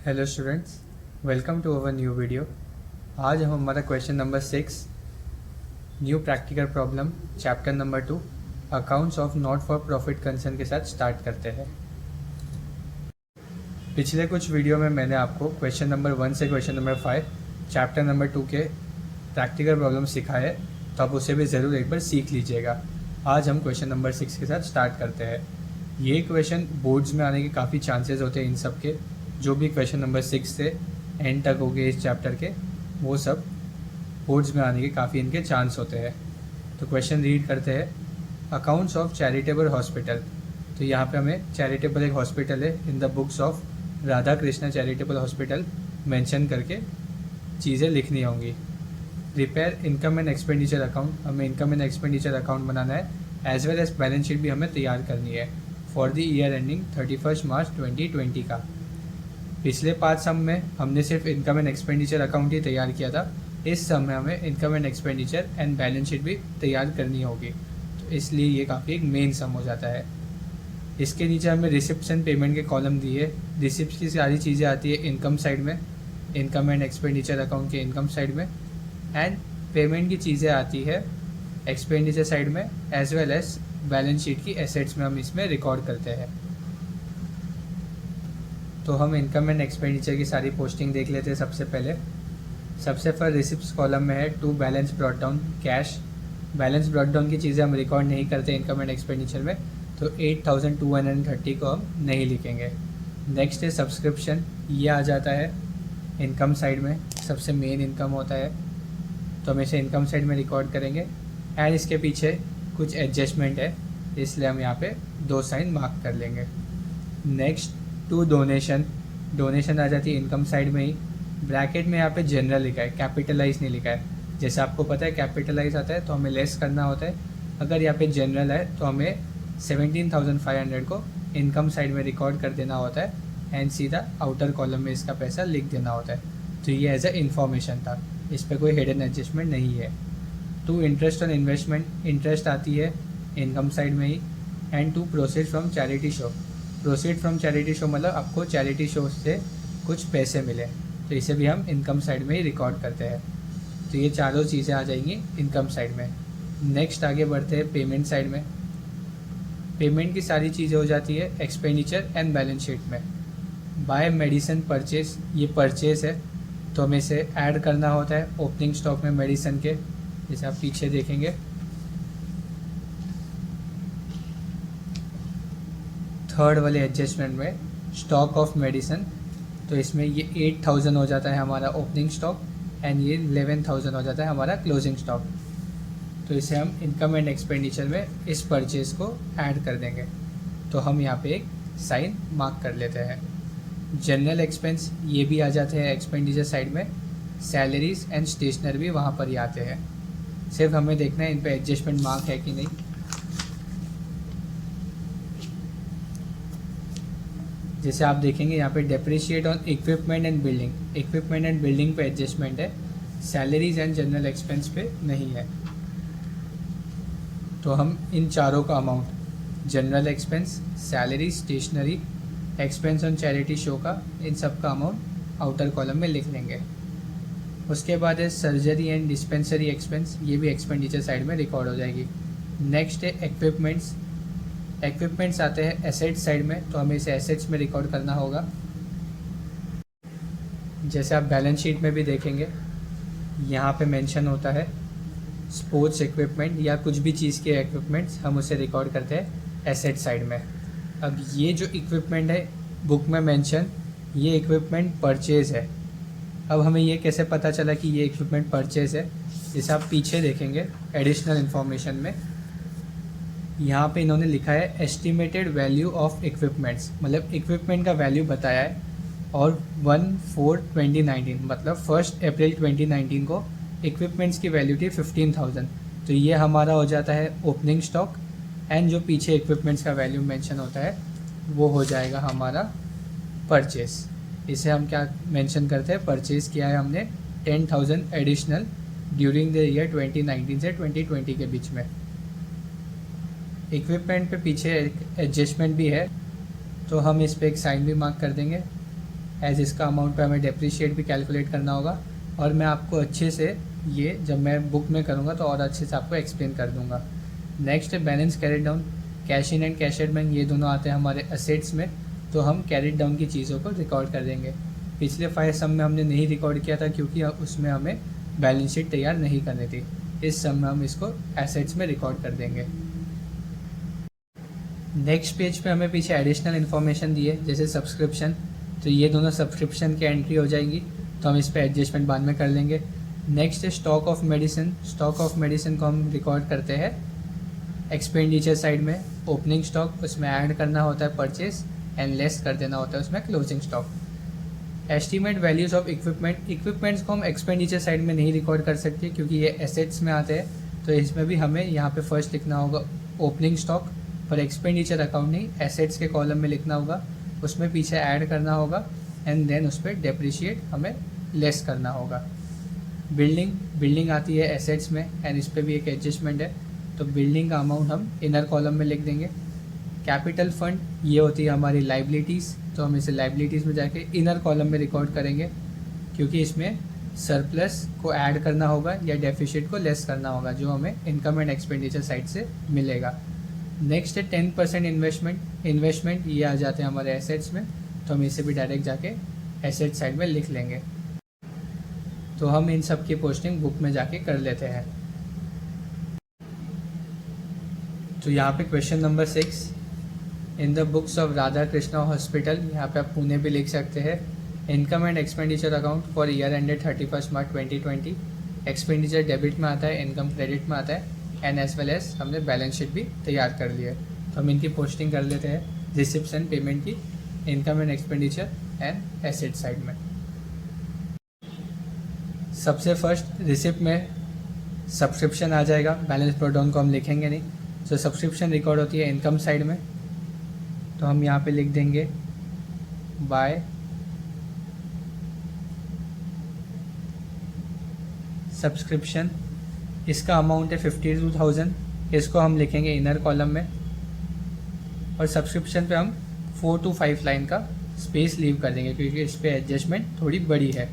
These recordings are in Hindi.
Hello students, welcome to our new video. आज हम हमारा question number 6 new practical problem chapter number 2 accounts of not for profit concern के साथ स्टार्ट करते हैं। पिछले कुछ वीडियो में मैंने आपको क्वेश्चन नंबर 1 से क्वेश्चन नंबर 5 चैप्टर नंबर 2 के प्रैक्टिकल प्रॉब्लम सिखाए, तो आप उसे भी ज़रूर एक बार सीख लीजिएगा। आज हम क्वेश्चन नंबर 6 के साथ स्टार्ट करते हैं। ये क्वेश्चन बोर्ड्स में आने के काफ़ी चांसेस होते हैं। इन सब के जो भी क्वेश्चन नंबर 6 से एंड तक हो गए इस चैप्टर के, वो सब बोर्ड्स में आने के काफ़ी इनके चांस होते हैं। तो क्वेश्चन रीड करते हैं। Accounts of charitable hospital. तो यहाँ पे हमें चैरिटेबल एक हॉस्पिटल है in the books of Radha Krishna charitable hospital mention करके चीज़ें लिखनी होंगी। Prepare income and expenditure account, हमें इनकम एंड एक्सपेंडिचर अकाउंट बनाना है, as well as balance sheet भी हमें तैयार करनी है for the year ending 31 March 2020 का। पिछले 5 सम में हमने सिर्फ इनकम एंड एक्सपेंडिचर अकाउंट ही तैयार किया था। इस सम में हमें income and expenditure and balance sheet भी तैयार करनी होगी, तो इसलिए ये काफ़ी एक मेन सम हो जाता है। इसके नीचे हमें रिसिप्ट्स एंड पेमेंट के कॉलम दिए। रिसिप्ट्स की सारी चीज़ें आती है इनकम साइड में, इनकम एंड एक्सपेंडिचर अकाउंट के इनकम साइड में, एंड पेमेंट की चीज़ें आती है एक्सपेंडिचर साइड में, as well as balance sheet की एसेट्स में हम इसमें रिकॉर्ड करते हैं। तो हम इनकम एंड एक्सपेंडिचर की सारी पोस्टिंग देख लेते हैं। सबसे फर्स्ट रिसिप्ट्स कॉलम में है to balance brought down cash. Balance brought down की चीज़ें हम रिकॉर्ड नहीं करते इनकम एंड एक्सपेंडिचर में, तो 8230 को हम नहीं लिखेंगे। नेक्स्ट है सब्सक्रिप्शन, ये आ जाता है इनकम साइड में, सबसे मेन इनकम होता है, तो हम इसे इनकम साइड में रिकॉर्ड करेंगे। एंड इसके पीछे कुछ एडजस्टमेंट है, इसलिए हम यहाँ पे 2 साइन मार्क कर लेंगे। नेक्स्ट टू डोनेशन, डोनेशन आ जाती है इनकम साइड में ही। ब्रैकेट में यहाँ पे जनरल लिखा है, कैपिटलाइज नहीं लिखा है। जैसे आपको पता है कैपिटलाइज आता है तो हमें लेस करना होता है, अगर यहाँ पे जनरल है तो हमें 17,500 को इनकम साइड में रिकॉर्ड कर देना होता है एंड सीधा आउटर कॉलम में इसका पैसा लिख देना होता है। तो ये एज अ इन्फॉर्मेशन था, इस पर कोई हिडन एडजस्टमेंट नहीं है। To interest on investment, interest आती है इनकम साइड में ही। And to proceed from charity show, proceed from charity show मतलब आपको चैरिटी शो से कुछ पैसे मिले, तो इसे भी हम इनकम साइड में ही रिकॉर्ड करते हैं। तो ये चारों चीज़ें आ जाएंगी इनकम साइड में। नेक्स्ट आगे बढ़ते हैं पेमेंट साइड में। पेमेंट की सारी चीज़ें हो जाती है एक्सपेंडिचर एंड बैलेंस शीट में। बाय मेडिसिन परचेज, ये परचेज है तो हमें इसे ऐड करना होता है ओपनिंग स्टॉक में मेडिसिन के, जैसे आप पीछे देखेंगे। थर्ड वाले एडजस्टमेंट में स्टॉक ऑफ मेडिसिन, तो इसमें ये 8,000 हो जाता है हमारा ओपनिंग स्टॉक एंड ये 11,000 हो जाता है हमारा क्लोजिंग स्टॉक। तो इसे हम इनकम एंड एक्सपेंडिचर में इस परचेज को ऐड कर देंगे, तो हम यहाँ पे एक साइन मार्क कर लेते हैं। जनरल एक्सपेंस, ये भी आ जाते हैं एक्सपेंडिचर साइड में। सैलरीज एंड स्टेशनरी भी वहाँ पर ही आते हैं, सिर्फ हमें देखना है इन पर एडजस्टमेंट मार्क है कि नहीं। जैसे आप देखेंगे यहाँ पे depreciate on equipment and building, equipment and building पे एडजस्टमेंट है, सैलरीज एंड जनरल एक्सपेंस पे नहीं है। तो हम इन चारों का amount, general expense, salary, stationery, expense on charity show का, इन सब का अमाउंट आउटर कॉलम में लिख लेंगे। उसके बाद है सर्जरी एंड डिस्पेंसरी एक्सपेंस, ये भी एक्सपेंडिचर साइड में रिकॉर्ड हो जाएगी। नेक्स्ट है एक्विपमेंट्स, एक्विपमेंट्स आते हैं एसेट्स साइड में, तो हमें इसे एसेट्स में रिकॉर्ड करना होगा। जैसे आप बैलेंस शीट में भी देखेंगे, यहाँ पे मेंशन होता है स्पोर्ट्स इक्विपमेंट या कुछ भी चीज़ के इक्विपमेंट्स, हम उसे रिकॉर्ड करते हैं एसेट साइड में। अब ये जो इक्विपमेंट है बुक में मेंशन, ये इक्विपमेंट परचेज है। अब हमें ये कैसे पता चला कि ये इक्विपमेंट परचेज है? जैसे आप पीछे देखेंगे एडिशनल इन्फॉर्मेशन में, यहाँ पे इन्होंने लिखा है एस्टिमेटेड वैल्यू ऑफ इक्विपमेंट्स, मतलब इक्विपमेंट का वैल्यू बताया है, और 1/4/2019 मतलब 1 अप्रैल 2019 को इक्विपमेंट्स की वैल्यू थी 15,000। तो ये हमारा हो जाता है ओपनिंग स्टॉक, एंड जो पीछे इक्विपमेंट्स का वैल्यू मेंशन होता है वो हो जाएगा हमारा परचेस। इसे हम क्या मेंशन करते हैं, परचेज़ किया है हमने 10,000 एडिशनल ड्यूरिंग द ईयर 2019 से 2020 के बीच में। इक्विपमेंट पे पीछे एडजस्टमेंट भी है, तो हम इस पर एक साइन भी मार्क कर देंगे। एज इसका अमाउंट पे हमें डेप्रिशिएट भी कैलकुलेट करना होगा, और मैं आपको अच्छे से ये जब मैं बुक में करूँगा तो और अच्छे से आपको एक्सप्लेन कर दूँगा। नेक्स्ट है balance carried down. Cash in and cash at bank ये दोनों आते हैं हमारे असेट्स में, तो हम कैरिड डाउन की चीज़ों को रिकॉर्ड कर देंगे। पिछले 5 सम में हमने नहीं रिकॉर्ड किया था क्योंकि उसमें हमें बैलेंस शीट तैयार नहीं करनी थी। इस सम में हम इसको एसेट्स में रिकॉर्ड कर देंगे। नेक्स्ट पेज पे हमें पीछे एडिशनल इन्फॉर्मेशन दी है, जैसे सब्सक्रिप्शन, तो ये दोनों सब्सक्रिप्शन की एंट्री हो जाएंगी, तो हम इस पर एडजस्टमेंट बाद में कर लेंगे। नेक्स्ट है stock of medicine. Stock of medicine को हम रिकॉर्ड करते हैं एक्सपेंडिचर साइड में। ओपनिंग स्टॉक उसमें ऐड करना होता है परचेज, एंड लेस कर देना होता है उसमें closing stock. Estimate values of equipment. Equipments को हम एक्सपेंडिचर साइड में नहीं रिकॉर्ड कर सकते क्योंकि ये एसेट्स में आते हैं, तो इसमें भी हमें यहाँ पे फर्स्ट लिखना होगा ओपनिंग स्टॉक, पर एक्सपेंडिचर अकाउंट नहीं, एसेट्स के कॉलम में लिखना होगा, उसमें पीछे ऐड करना होगा, एंड देन उस पर डेप्रिशिएट हमें लेस करना होगा। बिल्डिंग आती है एसेट्स में, एंड इस पर भी एक एडजस्टमेंट है, तो बिल्डिंग का अमाउंट हम इनर कॉलम में लिख देंगे। कैपिटल फंड ये होती है हमारी लाइबिलिटीज़, तो हम इसे लाइबिलिटीज़ में जाके इनर कॉलम में रिकॉर्ड करेंगे क्योंकि इसमें सरप्लस को ऐड करना होगा या डेफिशिट को लेस करना होगा, जो हमें इनकम एंड एक्सपेंडिचर साइड से मिलेगा। नेक्स्ट है 10% इन्वेस्टमेंट ये आ जाते हैं हमारे एसेट्स में, तो हम इसे भी डायरेक्ट जाके एसेट साइड में लिख लेंगे। तो हम इन सब की पोस्टिंग बुक में जाके कर लेते हैं। तो यहाँ पे question number 6, in the books of Radha Krishna hospital, यहाँ पे आप पुणे भी लिख सकते हैं। Income and expenditure account for year ended 31 March 2020। Expenditure debit में आता है, इनकम क्रेडिट में आता है, एंड एज वेल एज हमने बैलेंस शीट भी तैयार कर लिया है। तो हम इनकी पोस्टिंग कर लेते हैं रिसिप्ट्स एंड पेमेंट की, income and expenditure and asset side में। सबसे फर्स्ट रिसिप्ट में सब्सक्रिप्शन आ जाएगा, बैलेंस ब्रॉट डाउन को हम लिखेंगे नहीं, तो सब्सक्रिप्शन रिकॉर्ड होती है इनकम साइड में, तो हम यहाँ पे लिख देंगे बाय सब्सक्रिप्शन। इसका अमाउंट है 52,000, इसको हम लिखेंगे इनर कॉलम में, और सब्सक्रिप्शन पे हम 4 to 5 लाइन का स्पेस लीव कर देंगे क्योंकि इस पर एडजस्टमेंट थोड़ी बड़ी है।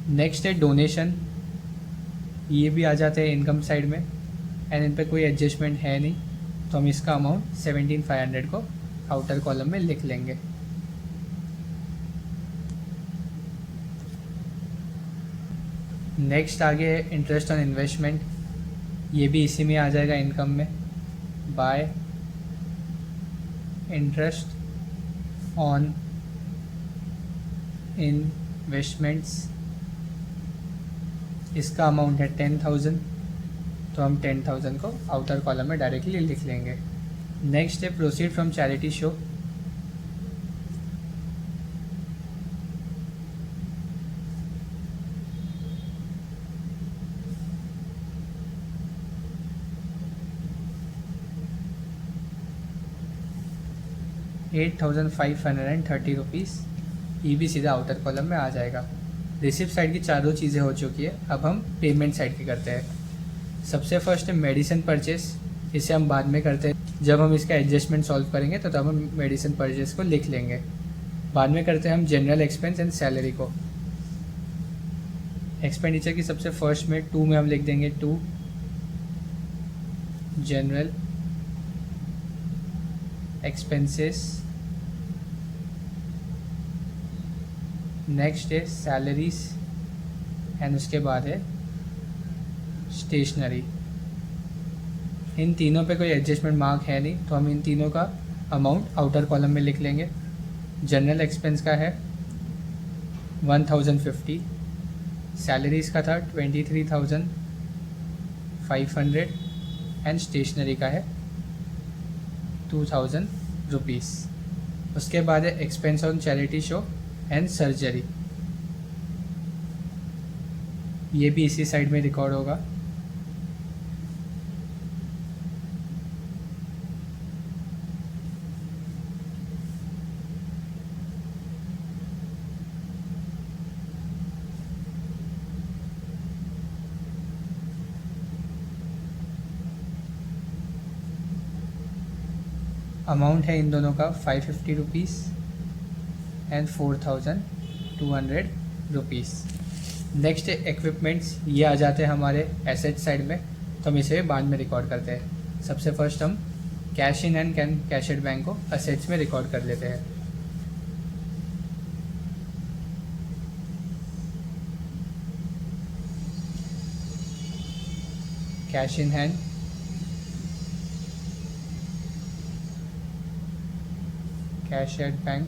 नेक्स्ट है डोनेशन, ये भी आ जाते हैं इनकम साइड में, एंड इन पर कोई एडजस्टमेंट है नहीं, तो हम इसका अमाउंट 17,500 को आउटर कॉलम में लिख लेंगे। नेक्स्ट आगे है इंटरेस्ट ऑन इन्वेस्टमेंट, ये भी इसी में आ जाएगा इनकम में, बाय इंटरेस्ट ऑन इन्वेस्टमेंट्स। इसका अमाउंट है 10,000, तो हम 10,000 को आउटर कॉलम में डायरेक्टली लिख लेंगे। नेक्स्ट है प्रोसीड फ्रॉम चैरिटी शो, ₹8,530, ये भी सीधा आउटर कॉलम में आ जाएगा। रिसिप्ट साइड की चारों चीज़ें हो चुकी है, अब हम पेमेंट साइड की करते हैं। सबसे फर्स्ट है मेडिसिन परचेस, इसे हम बाद में करते हैं, जब हम इसका एडजस्टमेंट सॉल्व करेंगे तो तब हम मेडिसिन परचेस को लिख लेंगे। बाद में करते हैं हम जनरल एक्सपेंस एंड सैलरी को। एक्सपेंडिचर की सबसे फर्स्ट में 2 में हम लिख देंगे 2 जनरल एक्सपेंसेस। नेक्स्ट है सैलरीज, एंड उसके बाद है स्टेशनरी। इन तीनों पे कोई एडजस्टमेंट मार्क है नहीं, तो हम इन तीनों का अमाउंट आउटर कॉलम में लिख लेंगे। जनरल एक्सपेंस का है 1,050, सैलरीज का था 23,500, एंड स्टेशनरी का है 2,000 रुपीज़। उसके बाद है expense on charity show and surgery, ये भी इसी साइड में रिकॉर्ड होगा। अमाउंट है इन दोनों का 550 rupees, and 4,200 rupees. Next equipments ये आ जाते हैं हमारे एसेट साइड में, तो हम इसे बाद में रिकॉर्ड करते हैं। सबसे फर्स्ट हम cash in and cash at bank को असेट्स में रिकॉर्ड कर लेते हैं। Cash in hand, cash at bank,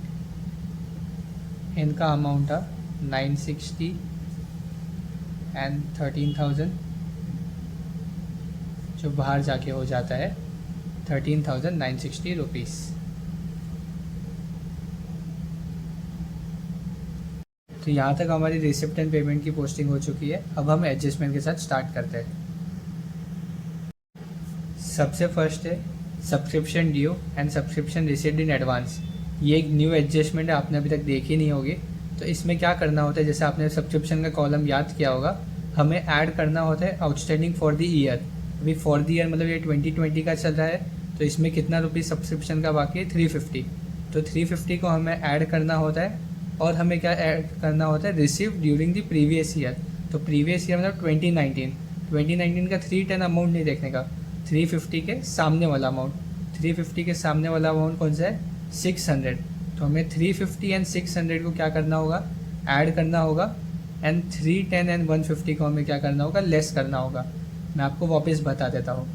इनका अमाउंट था 960 एंड 13,000, जो बाहर जाके हो जाता है 13,960 रुपीज़। तो यहाँ तक हमारी रिसिप्ट एंड पेमेंट की पोस्टिंग हो चुकी है। अब हम एडजस्टमेंट के साथ स्टार्ट करते हैं। सबसे फर्स्ट है subscription due and subscription received in advance. ये एक न्यू एडजस्टमेंट है, आपने अभी तक देखी नहीं होगी। तो इसमें क्या करना होता है, जैसे आपने सब्सक्रिप्शन का कॉलम याद किया होगा, हमें ऐड करना होता है आउटस्टैंडिंग फॉर द ईयर। अभी फॉर द ईयर मतलब ये 2020 का चल रहा है, तो इसमें कितना रुपीज़ सब्सक्रिप्शन का बाकी है, 350। तो 350 को हमें ऐड करना होता है। और हमें क्या ऐड करना होता है, receive during the previous year. तो प्रीवियस ईयर मतलब 2019 का 310 अमाउंट नहीं देखने का, 350 के सामने वाला अमाउंट। 350 के सामने वाला अमाउंट कौन सा है, 600। तो हमें 350 एंड 600 को क्या करना होगा, ऐड करना होगा। एंड 310 एंड 150 को हमें क्या करना होगा, लेस करना होगा। मैं आपको वापस बता देता हूँ।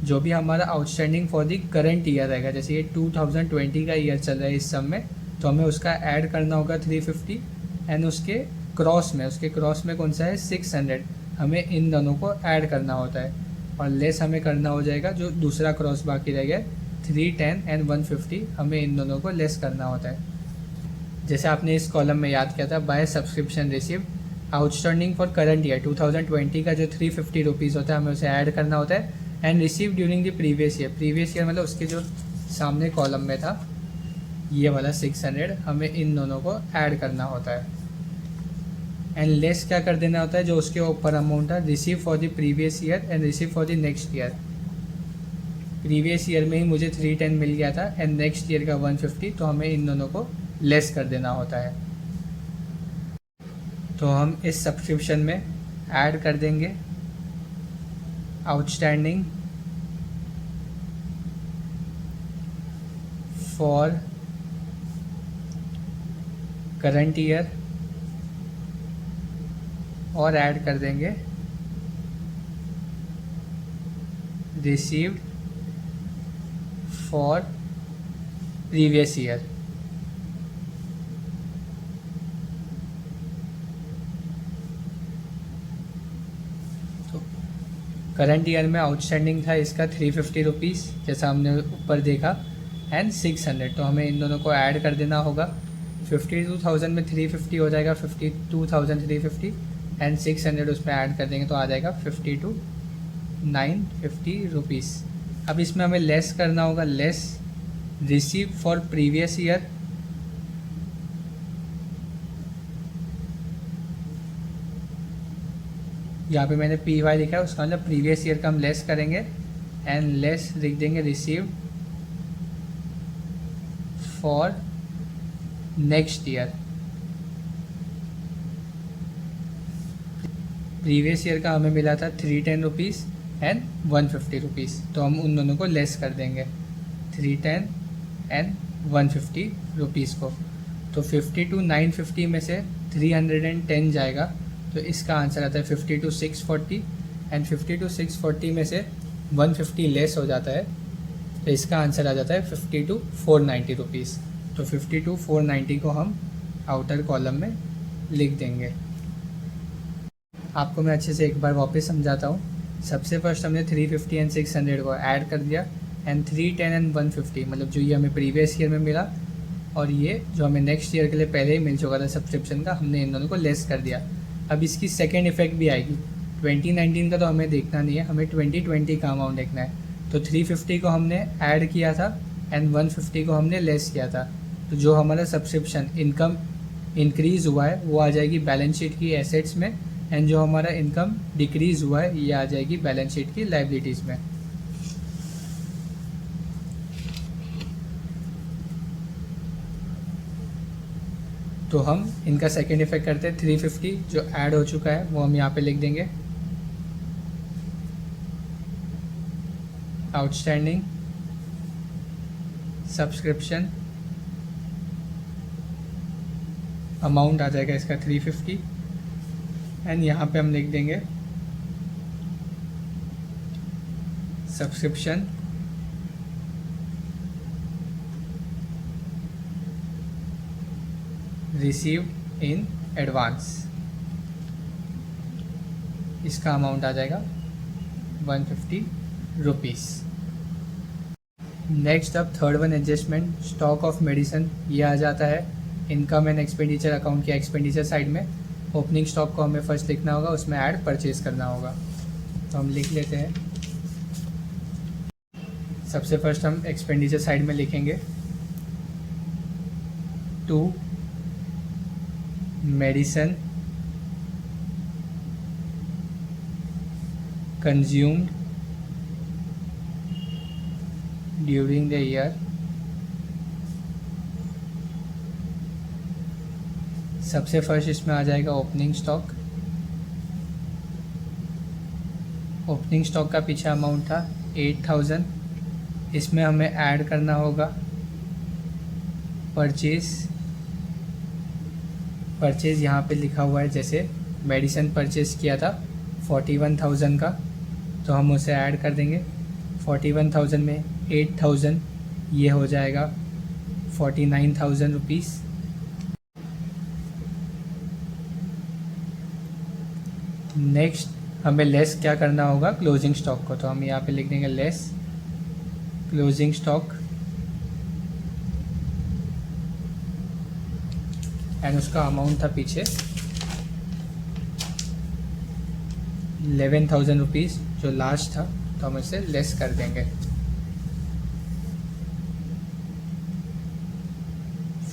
जो भी हमारा outstanding for the current year रहेगा, जैसे ये 2020 का ईयर चल रहा है इस सब में, तो हमें उसका ऐड करना होगा 350 एंड उसके क्रॉस में कौन सा है, 600। हमें इन दोनों को ऐड करना होता है और लेस हमें करना हो जाएगा जो दूसरा क्रॉस बाकी रह गया 310 एंड 150, हमें इन दोनों को लेस करना होता है। जैसे आपने इस कॉलम में याद किया था, by subscription receive outstanding for current year 2020 का जो 350 रुपीज़ होता है, हमें उसे ऐड करना होता है। And receive during the previous year मतलब उसके जो सामने कॉलम में था ये वाला 600, हमें इन दोनों को ऐड करना होता है। एंड लेस क्या कर देना होता है, जो उसके ऊपर अमाउंट था, receive for the previous year and receive for the next year. Previous year में ही मुझे 310 मिल गया था एंड नेक्स्ट ईयर का 150, तो हमें इन दोनों को लेस कर देना होता है। तो हम इस सब्सक्रिप्शन में ऐड कर देंगे आउटस्टैंडिंग फॉर करंट ईयर और ऐड कर देंगे रिसीव्ड फॉर प्रीवियस ईयर। तो करंट ईयर में आउटस्टैंडिंग था इसका 350 रुपीज़, जैसा हमने ऊपर देखा, एंड 600। तो हमें इन दोनों को ऐड कर देना होगा। 52,000 में 350 हो जाएगा 52,350 एंड 600 उसमें ऐड कर देंगे तो आ जाएगा 52,950 रुपीज़। अब इसमें हमें लेस करना होगा, less receive for previous year. यहाँ पे मैंने PY लिखा है, उसका मतलब प्रीवियस ईयर का हम लेस करेंगे एंड लेस लिख देंगे receive for next year. Previous year का हमें मिला था 310 रुपीज़ एंड 150 रुपीज़, तो हम उन दोनों को लेस कर देंगे 310 एंड 150 रुपीज़ को। तो 52,950 में से 310 जाएगा, तो इसका आंसर आता है 52,640 एंड 52,640 में से 150 लेस हो जाता है, तो इसका आंसर आ जाता है 52,490 रुपीज़। तो 52,490 को हम आउटर कॉलम में लिख देंगे। आपको मैं अच्छे से एक बार वापस समझाता हूँ। सबसे फर्स्ट हमने 350 एंड 600 को ऐड कर दिया एंड 310 एंड 150 मतलब जो ये हमें प्रीवियस ईयर में मिला और ये जो हमें नेक्स्ट ईयर के लिए पहले ही मिल चुका था सब्सक्रिप्शन का, हमने इन दोनों को लेस कर दिया। अब इसकी सेकेंड इफेक्ट भी आएगी। 2019 का तो हमें देखना नहीं है, हमें 2020 का अमाउंट देखना है। तो 350 को हमने ऐड किया था एंड 150 को हमने लेस किया था, तो जो हमारा सब्सक्रिप्शन इनकम इंक्रीज़ हुआ है वो आ जाएगी बैलेंस शीट की एसेट्स में, एंड जो हमारा इनकम डिक्रीज़ हुआ है ये आ जाएगी बैलेंस शीट की लायबिलिटीज़ में। तो हम इनका सेकेंड इफेक्ट करते हैं 350 जो ऐड हो चुका है वो हम यहाँ पे लिख देंगे। आउटस्टैंडिंग सब्सक्रिप्शन अमाउंट आ जाएगा इसका 350 एंड यहाँ पे हम लिख देंगे सब्सक्रिप्शन रिसीव्ड इन एडवांस, इसका अमाउंट आ जाएगा 150 रुपीज़। नेक्स्ट अब third one adjustment stock of medicine, ये आ जाता है इनकम एंड एक्सपेंडिचर अकाउंट के एक्सपेंडिचर साइड में। ओपनिंग स्टॉक को हमें फर्स्ट लिखना होगा, उसमें ऐड परचेज करना होगा, तो हम लिख लेते हैं। सबसे फर्स्ट हम एक्सपेंडिचर साइड में लिखेंगे to medicine consumed during the year सबसे फर्स्ट इसमें आ जाएगा ओपनिंग स्टॉक। ओपनिंग स्टॉक का पीछे अमाउंट था 8000, इसमें हमें ऐड करना होगा परचेज यहाँ पे लिखा हुआ है, जैसे मेडिसिन परचेज किया था 41,000 का, तो हम उसे ऐड कर देंगे। 41,000 में 8,000 ये हो जाएगा 49,000 रुपीज़। नेक्स्ट हमें लेस क्या करना होगा क्लोजिंग स्टॉक को, तो हम यहाँ पे लिख देंगे लेस क्लोजिंग स्टॉक एंड उसका अमाउंट था पीछे 11,000 रुपीज़ जो लास्ट था, तो हम इसे लेस कर देंगे।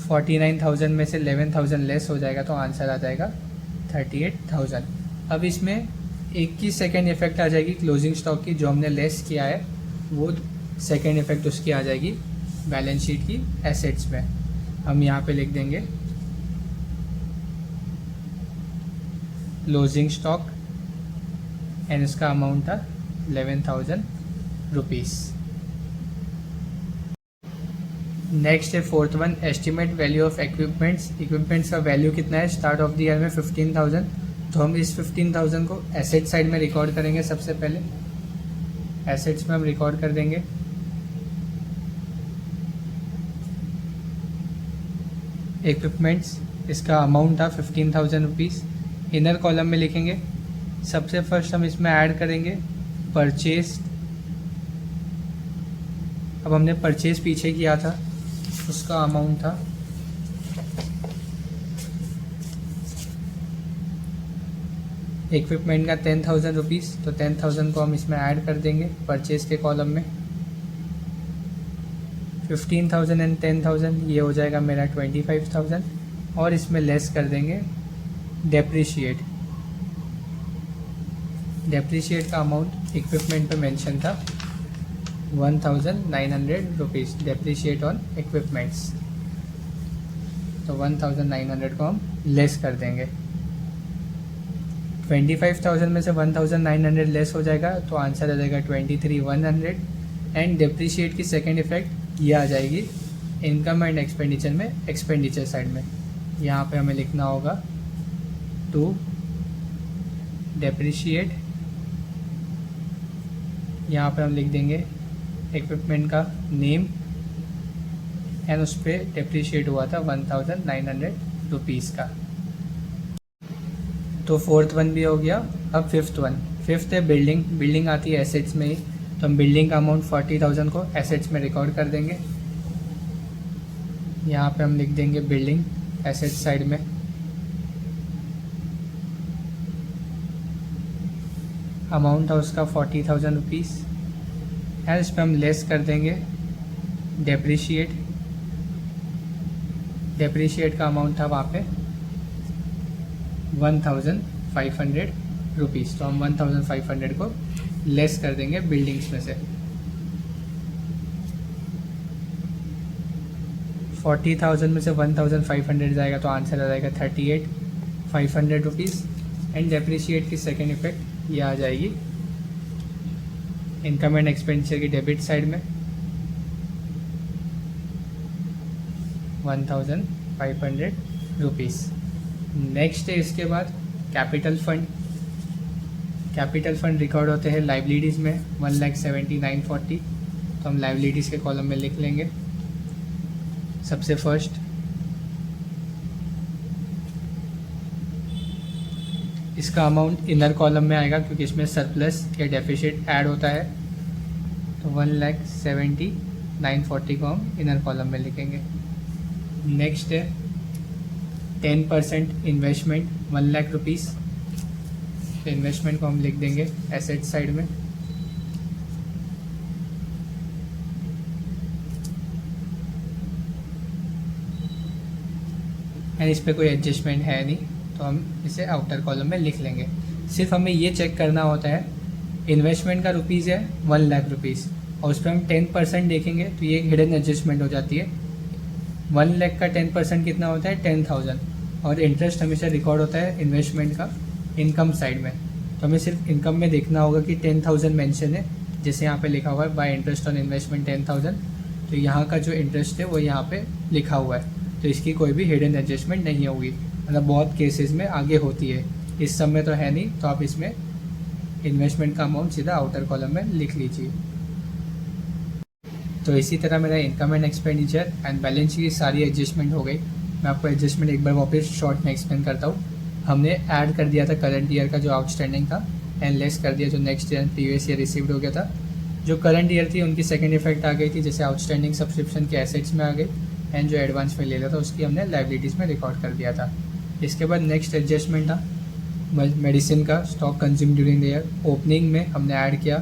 49,000 में से 11,000 लेस हो जाएगा तो आंसर आ जाएगा 38,000। अब इसमें 21 सेकेंड इफेक्ट आ जाएगी क्लोजिंग स्टॉक की, जो हमने लेस किया है वो सेकेंड इफेक्ट उसकी आ जाएगी बैलेंस शीट की एसेट्स में। हम यहाँ पे लिख देंगे क्लोजिंग स्टॉक एंड इसका अमाउंट था 11,000 रुपीज़। नेक्स्ट है fourth one estimate value of equipments. Equipments का वैल्यू कितना है स्टार्ट ऑफ द ईयर में 15,000, तो हम इस 15,000 को एसेट साइड में रिकॉर्ड करेंगे। सबसे पहले एसेट्स में हम रिकॉर्ड कर देंगे इक्विपमेंट्स, इसका अमाउंट था 15,000 रुपीज़। इनर कॉलम में लिखेंगे सबसे फर्स्ट हम इसमें ऐड करेंगे परचेज। अब हमने परचेज पीछे किया था, उसका अमाउंट था इक्विपमेंट का 10,000 रुपीज़, तो 10,000 को हम इसमें ऐड कर देंगे परचेज के कॉलम में। 15,000 एंड 10,000 ये हो जाएगा मेरा 25,000 और इसमें लेस कर देंगे डेप्रिशिएट। डेप्रिशिएट का अमाउंट इक्विपमेंट पे मेंशन था 1,900 रुपीज़ डेप्रिशिएट ऑन इक्विपमेंट्स, तो 1,900 को हम लेस कर देंगे। 25,000 में से 1,900 लेस हो जाएगा तो आंसर आ जाएगा 23,100 एंड डेप्रिशिएट की सेकेंड इफेक्ट ये आ जाएगी इनकम एंड एक्सपेंडिचर में एक्सपेंडिचर साइड में। यहाँ पे हमें लिखना होगा टू डेप्रिशिएट, यहाँ पे हम लिख देंगे इक्विपमेंट का नेम एंड उस पर डेप्रिशिएट हुआ था 1,900 रुपीज़ का। तो फोर्थ वन भी हो गया। अब फिफ्थ वन, फिफ्थ है बिल्डिंग। बिल्डिंग आती है एसेट्स में ही, तो हम बिल्डिंग का अमाउंट 40,000 को एसेट्स में रिकॉर्ड कर देंगे। यहाँ पे हम लिख देंगे बिल्डिंग एसेट्स साइड में। अमाउंट था उसका 40,000 रुपीज़ एंड इस पर हम लेस कर देंगे डेप्रिशिएट। डेप्रिशिएट का अमाउंट था वहाँ पे 1,500 रुपीज़, तो हम 1,500 को लेस कर देंगे बिल्डिंग्स में से। 40,000 में से 1,500 जाएगा तो आंसर आ जाएगा 38,500 रुपीज़। एंड डेप्रिशिएट की सेकेंड इफेक्ट ये आ जाएगी इनकम एंड एक्सपेंडिचर की डेबिट साइड में 1,500 रुपीज़। नेक्स्ट है इसके बाद capital fund. Capital fund record होते हैं लाइबिलिटीज़ में 1,79,40, तो हम लाइबिलिटीज़ के कॉलम में लिख लेंगे। सबसे फर्स्ट इसका अमाउंट इनर कॉलम में आएगा क्योंकि इसमें सरप्लस या डेफिसिट ऐड होता है, तो 1,79,40 को हम इनर कॉलम में लिखेंगे। नेक्स्ट है 10% इन्वेस्टमेंट 1 लाख रुपीज़, तो इन्वेस्टमेंट को हम लिख देंगे एसेट साइड में। एंड इस पर कोई एडजस्टमेंट है नहीं तो हम इसे आउटर कॉलम में लिख लेंगे। सिर्फ हमें ये चेक करना होता है इन्वेस्टमेंट का रुपीज़ है 1 लाख रुपीज़ और उस पर हम 10% देखेंगे तो ये हिडन एडजस्टमेंट हो जाती है। 1 लाख का 10% कितना होता है 10,000 और इंटरेस्ट हमेशा रिकॉर्ड होता है इन्वेस्टमेंट का इनकम साइड में, तो हमें सिर्फ इनकम में देखना होगा कि 10,000 मेंशन है, जैसे यहाँ पे लिखा हुआ है बाय इंटरेस्ट ऑन इन्वेस्टमेंट 10,000, तो यहाँ का जो इंटरेस्ट है वो यहाँ पे लिखा हुआ है, तो इसकी कोई भी हिडन एडजस्टमेंट नहीं होगी। मतलब बहुत केसेस में आगे होती है, इस सब में तो है नहीं, तो आप इसमें इन्वेस्टमेंट का अमाउंट सीधा आउटर कॉलम में लिख लीजिए। तो इसी तरह मेरा income and expenditure and balance sheet की सारी एडजस्टमेंट हो गई। मैं आपको एडजस्टमेंट एक बार वापस शॉर्ट में एक्सप्लेन करता हूँ। हमने ऐड कर दिया था करंट ईयर का जो आउटस्टैंडिंग था एंड लेस कर दिया जो next year previous year received हो गया था। जो करंट ईयर थी उनकी सेकंड इफेक्ट आ गई थी, जैसे आउटस्टैंडिंग सब्सक्रिप्शन के एसेट्स में आ गई एंड जो एडवांस में ले लिया था उसकी हमने लाइबिलिटीज़ में रिकॉर्ड कर दिया था। इसके बाद नेक्स्ट एडजस्टमेंट था मेडिसिन का stock consume during the year. Opening में हमने ऐड किया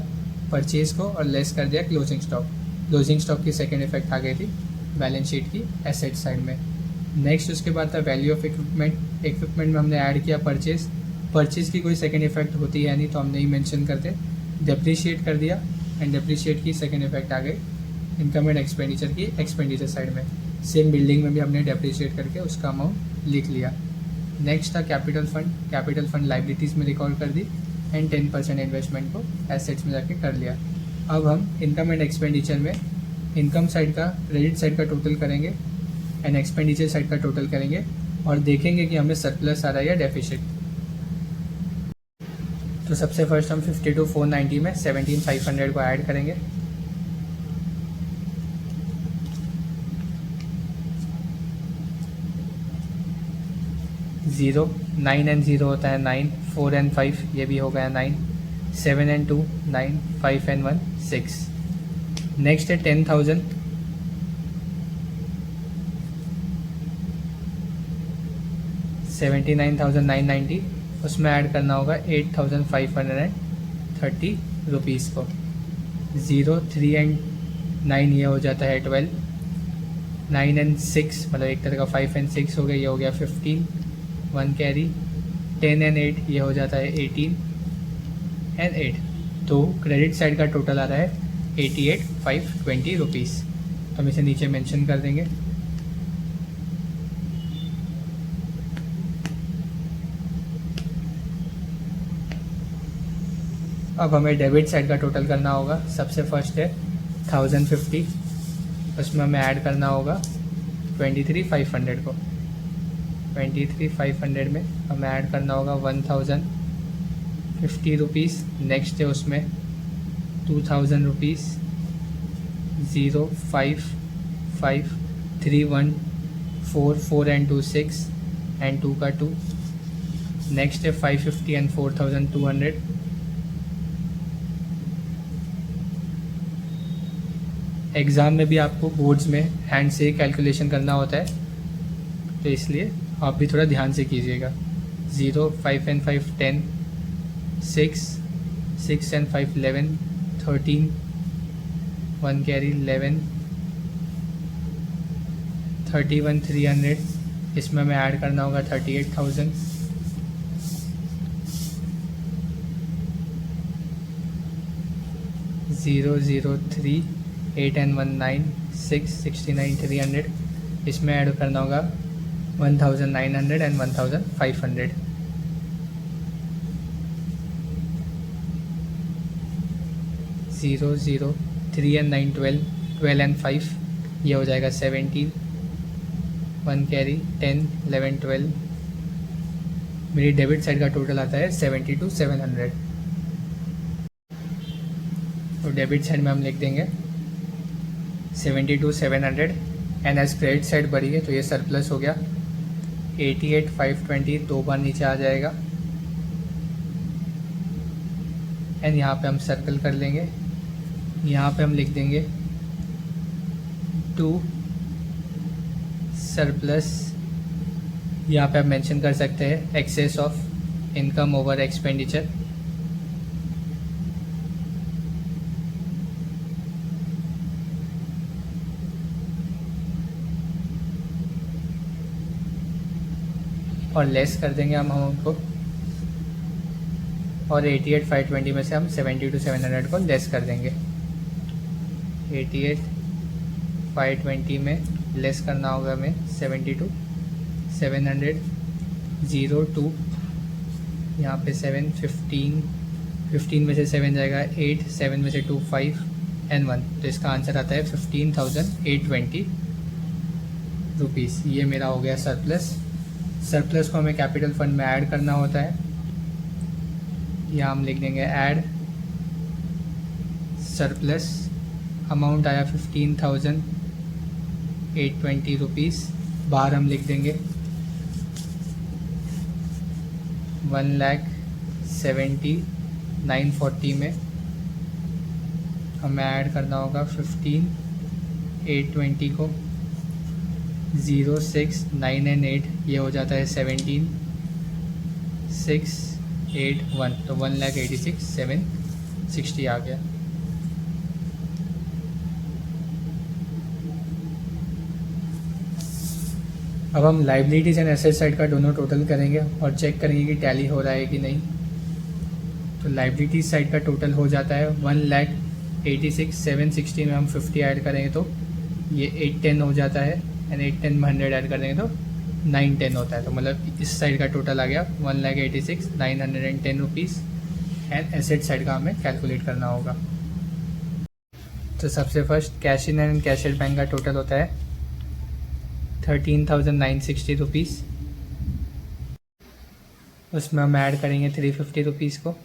परचेज़ को और लेस कर दिया क्लोजिंग स्टॉक। क्लोजिंग स्टॉक की सेकेंड इफेक्ट आ गई थी बैलेंस शीट की एसेट साइड में। नेक्स्ट उसके बाद था वैल्यू ऑफ इक्विपमेंट। इक्विपमेंट में हमने ऐड किया परचेज़ की कोई सेकेंड इफेक्ट होती है नहीं तो हम नहीं मेंशन करते। डेप्रिशिएट कर दिया एंड डेप्रिशिएट की सेकेंड इफेक्ट आ गई इनकम एंड एक्सपेंडिचर की एक्सपेंडिचर साइड में। सेम बिल्डिंग में भी हमने डेप्रिशिएट करके उसका अमाउंट लिख लिया। नेक्स्ट था कैपिटल फंड लाइबिलिटीज़ में रिकॉर्ड कर दी एंड 10% इन्वेस्टमेंट को एसेट्स में जाके कर लिया। अब हम इनकम एंड एक्सपेंडिचर में इनकम साइड का क्रेडिट साइड का टोटल करेंगे एंड एक्सपेंडिचर साइड का टोटल करेंगे और देखेंगे कि हमें सरप्लस आ रहा है या डेफिसिट। तो सबसे फर्स्ट हम 52,490 में 17,500 को ऐड करेंगे। ज़ीरो 9 एंड 0 होता है 9, 4 एंड 5 ये भी हो गया 9, 7 एंड 2 9, 5 एंड 1 6। नेक्स्ट है 10,000। 79,990 उसमें ऐड करना होगा 8,530 रुपीज़ को। 0 3 एंड 9 ये हो जाता है 12, 9 एंड 6 मतलब एक तरह का 5 एंड 6 हो गया, ये हो गया 15, 1 कैरी, 10 एंड 8 ये हो जाता है 18 एंड 8। तो क्रेडिट साइड का टोटल आ रहा है 88,520 रुपीज़। तो हम इसे नीचे मेंशन कर देंगे। अब हमें डेबिट साइड का टोटल करना होगा। सबसे फर्स्ट है 1,050, उसमें हमें ऐड करना होगा 23,500 को। 23,500 में हमें ऐड करना होगा 1,050 रुपीज़। नेक्स्ट है उसमें 2,000 रुपीज़, 0 5 5 3 1 4 4 एंड 2 6 एंड 2 का 2। नेक्स्ट है 550 एंड 4,200। एग्ज़ाम में भी आपको बोर्ड्स में हैंड से कैलकुलेशन करना होता है, तो इसलिए आप भी थोड़ा ध्यान से कीजिएगा। 0 5 एंड 5 10, 6 6 एंड 5 11, 13, 1 कैरी 11, 31 300। इसमें हमें ऐड करना होगा 38,000। 0 0 3 8 and 1 9 6 69 300। इसमें ऐड करना होगा 1900 एंड 1500। 0 0 3 एंड 9 12, 12 एंड 5 ये हो जाएगा 17, 1 कैरी 10 11 12। मेरी डेबिट साइड का टोटल आता है 72,700। तो डेबिट साइड में हम लिख देंगे 72,700 एंड एज क्रेडिट साइड बढ़ी है तो ये सरप्लस हो गया 88,520, 2 बार नीचे आ जाएगा एंड यहाँ पे हम सर्कल कर लेंगे। यहाँ पे हम लिख देंगे 2 सरप्लस, यहाँ पे आप मेंशन कर सकते हैं excess of income over expenditure. और लेस कर देंगे हम अमाउंट को, और 88,520 में से हम 72,700 को लेस कर देंगे। 88,520 में लेस करना होगा हमें 72,700, 0 2, यहाँ पे 7 15, 15 में से 7 जाएगा 8, 7 में से 2 5 एंड 1, तो इसका आंसर आता है 15,820 रुपीज़। ये मेरा हो गया सरप्लस। सरप्लस को हमें कैपिटल फंड में ऐड करना होता है। यहाँ हम लिख देंगे ऐड सरप्लस, अमाउंट आया 15,820 रुपीज़। बाहर हम लिख देंगे 1,70,940 में हमें ऐड करना होगा 15,820 को। 0 6 9 एंड 8 ये हो जाता है 17 6 8 1, तो 1,86,760 आ गया। अब हम लाइबिलिटीज़ एंड एसेट साइड का दोनों टोटल करेंगे और चेक करेंगे कि टैली हो रहा है कि नहीं। तो लाइबिलिटीज़ साइड का टोटल हो जाता है 1,86,760 में हम 50 ऐड करेंगे तो ये 810 हो जाता है एंड 810 में 100 ऐड कर देंगे तो 910 होता है। तो मतलब इस साइड का टोटल आ गया 1,86,910 रुपीज़ एंड एसेट साइड का हमें कैलकुलेट करना होगा। तो सबसे first cash in and cash at bank का टोटल होता है 13,960 रुपीज़। उसमें हम ऐड करेंगे 350 रुपीज़ को।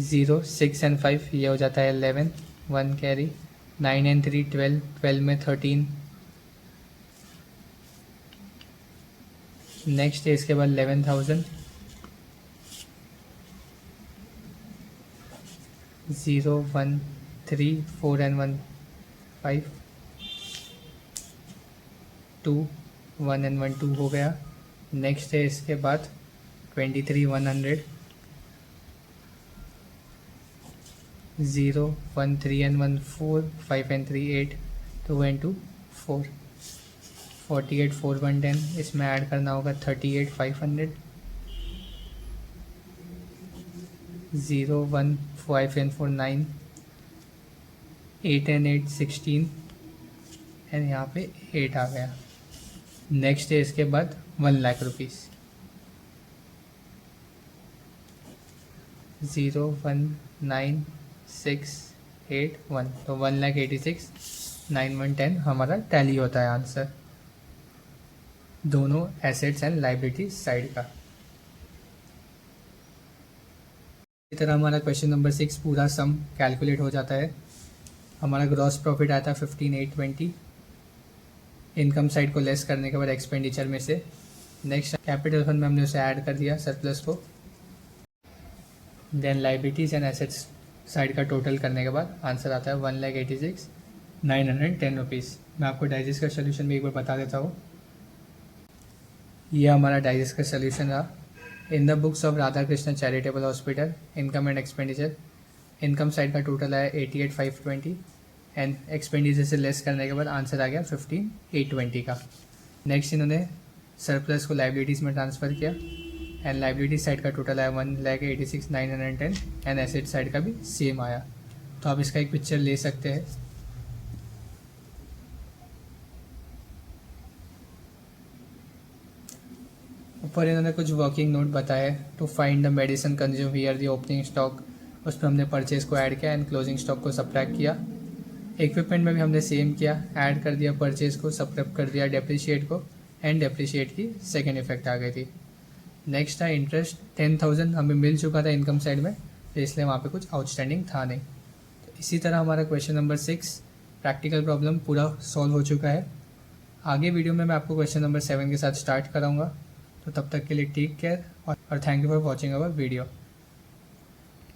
0 6 एंड 5 ये हो जाता है 11, 1 कैरी 9 एंड 3 12, 12 में 13। नेक्स्ट है इसके बाद 11,000, 0 1 3 4 एंड 1 5, 2 1 एंड 1 2 हो गया। नेक्स्ट है इसके बाद 23,100, 0 1 3 एंड 1 4, 5 एंड 3 8, 2 एंड 2 4, 48,410। इसमें ऐड करना होगा 38,500, 0 1 5 एंड 4 9, 8 एंड 8 16 एंड यहाँ पे 8 आ गया। नेक्स्ट है इसके बाद 1 लाख रुपीज़। 0 1 9 6 8 1, तो 1,86,910 हमारा टैली होता है आंसर दोनों एसेट्स एंड लाइबिलिटी साइड का। इसी तरह हमारा क्वेश्चन नंबर 6 पूरा सम कैलकुलेट हो जाता है। हमारा ग्रॉस प्रॉफिट आता है 15,820, इनकम साइड को लेस करने के बाद एक्सपेंडिचर में से। नेक्स्ट कैपिटल फंड में हमने उसे ऐड कर दिया सरप्लस को। Then liabilities and assets side का टोटल करने के बाद आंसर आता है 1,86,910 रुपीज़। मैं आपको डाइजेस्ट का सोल्यूशन भी एक बार बता देता हूँ। ये हमारा डाइजेस्ट का सोल्यूशन रहा। इन the books of Radha Krishna charitable hospital income and expenditure, income side का टोटल आया 88,520 एंड एक्सपेंडिचर से लेस करने के बाद आंसर आ गया 15,820 का। नेक्स्ट इन्होंने सरप्लस को लाइबिलिटीज़ में ट्रांसफ़र किया एंड लाइबिलिटी साइड का टोटल आया 1,86,910 एंड एसेट साइड का भी सेम आया। तो आप इसका एक पिक्चर ले सकते हैं। ऊपर इन्होंने कुछ वर्किंग नोट बताए to find the medicine consume here the opening stock, उसमें हमने परचेज को ऐड किया एंड क्लोजिंग स्टॉक को सब्ट्रैक्ट किया। इक्विपमेंट में भी हमने सेम किया, ऐड कर दिया परचेज को, सब्ट्रैक्ट कर दिया डेप्रिशिएट को एंड डेप्रिशिएट की सेकेंड इफेक्ट आ गई थी। नेक्स्ट था इंटरेस्ट 10,000 हमें मिल चुका था इनकम साइड में, तो इसलिए वहाँ पे कुछ आउटस्टैंडिंग था नहीं। तो इसी तरह हमारा क्वेश्चन नंबर 6 प्रैक्टिकल प्रॉब्लम पूरा सॉल्व हो चुका है। आगे वीडियो में मैं आपको क्वेश्चन नंबर 7 के साथ स्टार्ट कराऊंगा। तो तब तक के लिए टेक केयर और thank you for watching our video.